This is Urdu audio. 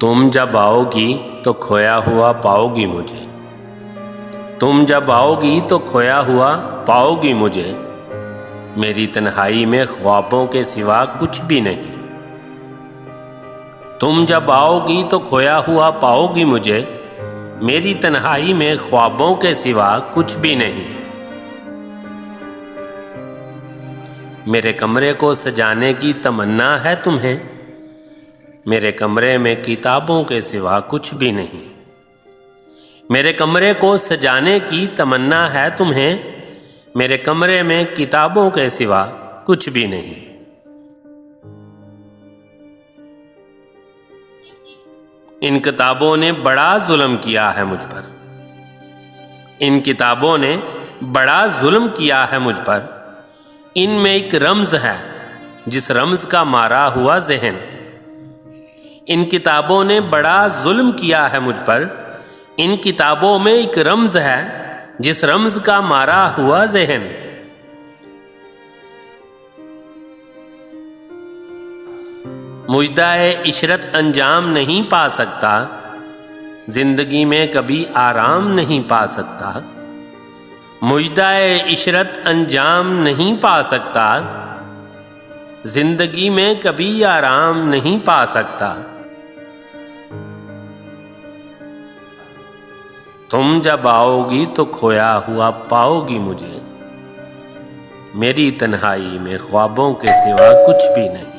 تم جب آؤ گی تو کھویا ہوا پاؤ گی مجھے، تم جب آؤ گی تو کھویا ہوا پاؤ گی مجھے، میری تنہائی میں خوابوں کے سوا کچھ بھی نہیں۔ تم جب آؤ گی تو کھویا ہوا پاؤ گی مجھے، میری تنہائی میں خوابوں کے سوا کچھ بھی نہیں۔ میرے کمرے کو سجانے کی تمنا ہے تمہیں، میرے کمرے میں کتابوں کے سوا کچھ بھی نہیں۔ میرے کمرے کو سجانے کی تمنا ہے تمہیں، میرے کمرے میں کتابوں کے سوا کچھ بھی نہیں۔ ان کتابوں نے بڑا ظلم کیا ہے مجھ پر، ان کتابوں نے بڑا ظلم کیا ہے مجھ پر، ان میں ایک رمز ہے جس رمز کا مارا ہوا ذہن۔ ان کتابوں نے بڑا ظلم کیا ہے مجھ پر، ان کتابوں میں ایک رمز ہے جس رمز کا مارا ہوا ذہن۔ مژدہ عشرت انجام نہیں پا سکتا، زندگی میں کبھی آرام نہیں پا سکتا۔ مژدہ عشرت انجام نہیں پا سکتا، زندگی میں کبھی آرام نہیں پا سکتا۔ تم جب آؤ گی تو کھویا ہوا پاؤ گی مجھے، میری تنہائی میں خوابوں کے سوا کچھ بھی نہیں۔